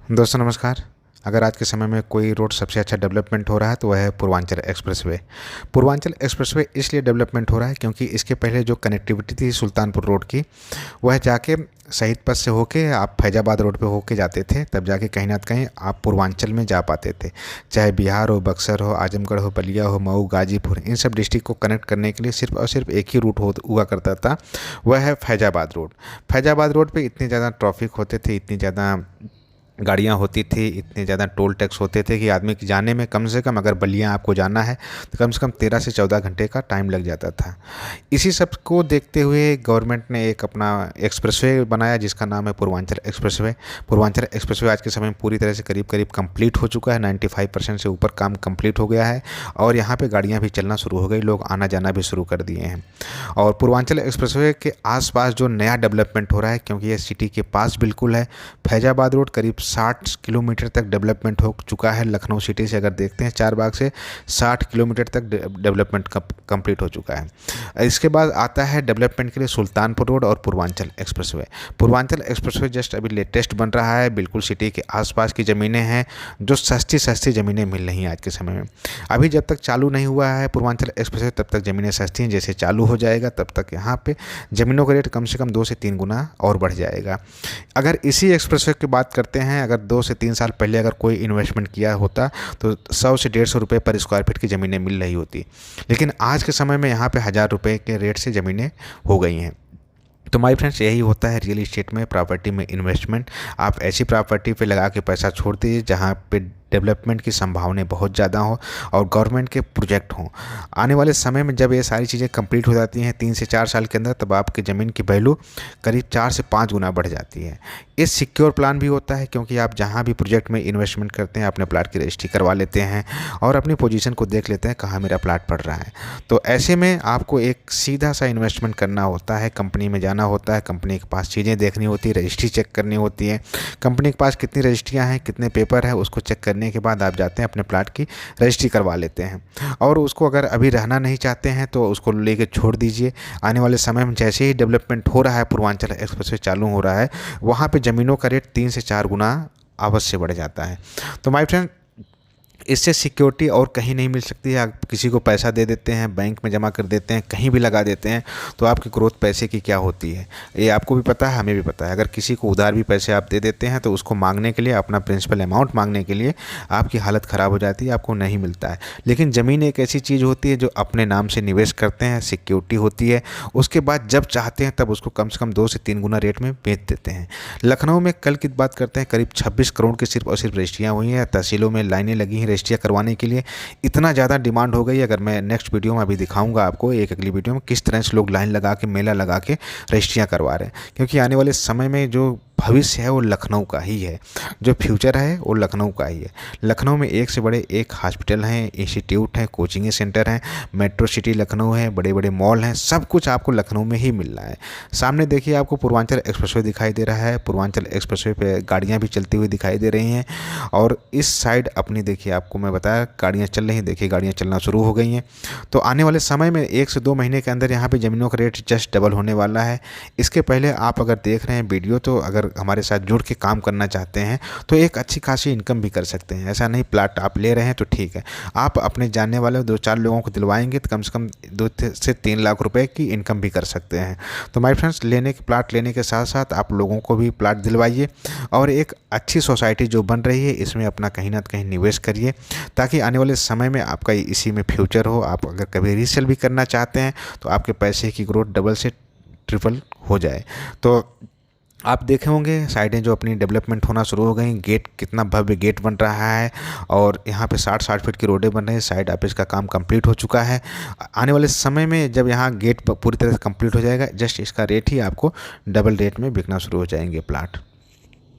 दोस्तों नमस्कार। अगर आज के समय में कोई रोड सबसे अच्छा डेवलपमेंट हो रहा है तो वह है पूर्वांचल एक्सप्रेसवे। पूर्वांचल एक्सप्रेसवे इसलिए डेवलपमेंट हो रहा है क्योंकि इसके पहले जो कनेक्टिविटी थी सुल्तानपुर रोड की, वह जाके शहीद पथ से होके आप फैजाबाद रोड पे होके जाते थे, तब जाके कहीं ना कहीं आप पूर्वांचल में जा पाते थे। चाहे बिहार हो, बक्सर हो, आजमगढ़ हो, बलिया हो, मऊ, गाजीपुर, इन सब डिस्ट्रिक्ट को कनेक्ट करने के लिए सिर्फ और सिर्फ एक ही रूट हुआ करता था, वह है फैजाबाद रोड। फैजाबाद रोड पे इतने ज़्यादा ट्रैफिक होते थे, इतनी ज़्यादा गाड़ियाँ होती थी, इतने ज़्यादा टोल टैक्स होते थे कि आदमी के जाने में कम से कम, अगर बलिया आपको जाना है तो कम से कम 13 से 14 घंटे का टाइम लग जाता था। इसी सब को देखते हुए गवर्नमेंट ने एक अपना एक्सप्रेसवे बनाया जिसका नाम है पूर्वांचल एक्सप्रेसवे। पूर्वांचल एक्सप्रेसवे आज के समय में पूरी तरह से करीब करीब कंप्लीट हो चुका है। 95% से ऊपर काम कंप्लीट हो गया है और यहाँ पे गाड़ियाँ भी चलना शुरू हो गई, लोग आना जाना भी शुरू कर दिए हैं। और पूर्वांचल एक्सप्रेसवे के आसपास जो नया डेवलपमेंट हो रहा है, क्योंकि ये सिटी के पास बिल्कुल है, फैजाबाद रोड करीब 60 किलोमीटर तक डेवलपमेंट हो चुका है। लखनऊ सिटी से अगर देखते हैं, चारबाग से 60 किलोमीटर तक डेवलपमेंट कंप्लीट हो चुका है। इसके बाद आता है डेवलपमेंट के लिए सुल्तानपुर रोड और Purvanchal expressway. Purvanchal expressway just अभी लेटेस्ट बन रहा है, बिल्कुल सिटी के आसपास की ज़मीनें हैं, जो सस्ती सस्ती ज़मीनें मिल रही हैं आज के समय में। अभी जब तक चालू नहीं हुआ है पूर्वांचल एक्सप्रेसवे, तब तक ज़मीनें सस्ती हैं। जैसे चालू हो जाएगा तब तक यहाँ पे ज़मीनों का रेट कम से कम 2 से 3 गुना और बढ़ जाएगा। अगर इसी एक्सप्रेसवे की बात करते हैं, अगर 2 से 3 साल पहले अगर कोई इन्वेस्टमेंट किया होता तो 100 से 150 रुपये पर स्क्वायर फीट की ज़मीनें मिल रही होती, लेकिन आज के समय में यहाँ पे 1000 रुपये के रेट से ज़मीनें हो गई हैं। तो माय फ्रेंड्स, यही होता है रियल इस्टेट में, प्रॉपर्टी में इन्वेस्टमेंट। आप ऐसी प्रॉपर्टी पे लगा के पैसा छोड़ दीजिए जहाँ पे डेवलपमेंट की संभावनाएं बहुत ज़्यादा हो और गवर्नमेंट के प्रोजेक्ट हों। आने वाले समय में जब ये सारी चीज़ें कंप्लीट हो जाती हैं 3 से 4 साल के अंदर, तब आपकी ज़मीन की वैल्यू करीब 4 से 5 गुना बढ़ जाती है। ये सिक्योर प्लान भी होता है क्योंकि आप जहाँ भी प्रोजेक्ट में इन्वेस्टमेंट करते हैं अपने प्लाट की रजिस्ट्री करवा लेते हैं और अपनी पोजीशन को देख लेते हैं कहाँ मेरा प्लाट पड़ रहा है। तो ऐसे में आपको एक सीधा सा इन्वेस्टमेंट करना होता है, कंपनी में जाना होता है, कंपनी के पास चीज़ें देखनी होती है, रजिस्ट्री चेक करनी होती है, कंपनी के पास कितनी रजिस्ट्रियाँ हैं, कितने पेपर है, उसको चेक करने के बाद आप जाते हैं अपने प्लाट की रजिस्ट्री करवा लेते हैं। और उसको अगर अभी रहना नहीं चाहते हैं तो उसको लेके छोड़ दीजिए। आने वाले समय में जैसे ही डेवलपमेंट हो रहा है, पूर्वांचल एक्सप्रेसवे चालू हो रहा है, वहाँ पे ज़मीनों का रेट 3 से 4 गुना अवश्य बढ़ जाता है। तो माय फ्रेंड, इससे सिक्योरिटी और कहीं नहीं मिल सकती है। आप किसी को पैसा दे देते हैं, बैंक में जमा कर देते हैं, कहीं भी लगा देते हैं, तो आपकी ग्रोथ पैसे की क्या होती है ये आपको भी पता है, हमें भी पता है। अगर किसी को उधार भी पैसे आप दे देते हैं तो उसको मांगने के लिए, अपना प्रिंसिपल अमाउंट मांगने के लिए आपकी हालत ख़राब हो जाती है, आपको नहीं मिलता है। लेकिन ज़मीन एक ऐसी चीज़ होती है जो अपने नाम से निवेश करते हैं, सिक्योरिटी होती है, उसके बाद जब चाहते हैं तब उसको कम से कम 2 से 3 गुना रेट में बेच देते हैं। लखनऊ में कल की बात करते हैं, करीब 26 करोड़ की सिर्फ और सिर्फ रजिस्ट्रियाँ हुई हैं, तहसीलों में लाइनें लगी हैं रजिस्ट्रियाँ करवाने के लिए। इतना ज़्यादा डिमांड हो गई, अगर मैं नेक्स्ट वीडियो में अभी दिखाऊंगा आपको, एक अगली वीडियो में, किस तरह से लोग लाइन लगा के, मेला लगा के रजिस्ट्रियाँ करवा रहे हैं। क्योंकि आने वाले समय में जो भविष्य है वो लखनऊ का ही है, जो फ्यूचर है वो लखनऊ का ही है। लखनऊ में एक से बड़े एक हॉस्पिटल हैं, इंस्टीट्यूट हैं, कोचिंग सेंटर हैं, मेट्रो सिटी लखनऊ है, बड़े बड़े मॉल हैं, सब कुछ आपको लखनऊ में ही मिल रहा है। सामने देखिए आपको पूर्वांचल एक्सप्रेसवे दिखाई दे रहा है, पूर्वांचल एक्सप्रेसवे पे गाड़ियाँ भी चलती हुई दिखाई दे रही हैं। और इस साइड अपनी देखिए, आपको मैं बताया गाड़ियाँ चल रही हैं, देखिए गाड़ियाँ चलना शुरू हो गई हैं। तो आने वाले समय में 1 से 2 महीने के अंदर यहाँ पे ज़मीनों का रेट जस्ट डबल होने वाला है। इसके पहले आप अगर देख रहे हैं वीडियो, तो अगर हमारे साथ जुड़ के काम करना चाहते हैं तो एक अच्छी खासी इनकम भी कर सकते हैं। ऐसा नहीं प्लाट आप ले रहे हैं तो ठीक है, आप अपने जानने वाले 2-4 लोगों को दिलवाएंगे तो कम से कम 2 से 3 लाख रुपए की इनकम भी कर सकते हैं। तो माय फ्रेंड्स, प्लाट लेने के साथ साथ आप लोगों को भी प्लाट दिलवाइए और एक अच्छी सोसाइटी जो बन रही है इसमें अपना कहीं ना कहीं निवेश करिए, ताकि आने वाले समय में आपका इसी में फ्यूचर हो। आप अगर कभी रीसेल भी करना चाहते हैं तो आपके पैसे की ग्रोथ डबल से ट्रिपल हो जाए। तो आप देखे होंगे साइडें जो अपनी डेवलपमेंट होना शुरू हो गई, गेट कितना भव्य गेट बन रहा है और यहाँ पे 60-60 फीट की रोडें बन रही हैं। साइड ऑफिस का काम कंप्लीट हो चुका है। आने वाले समय में जब यहाँ गेट पूरी तरह से कंप्लीट हो जाएगा, जस्ट इसका रेट ही आपको डबल रेट में बिकना शुरू हो जाएंगे प्लाट।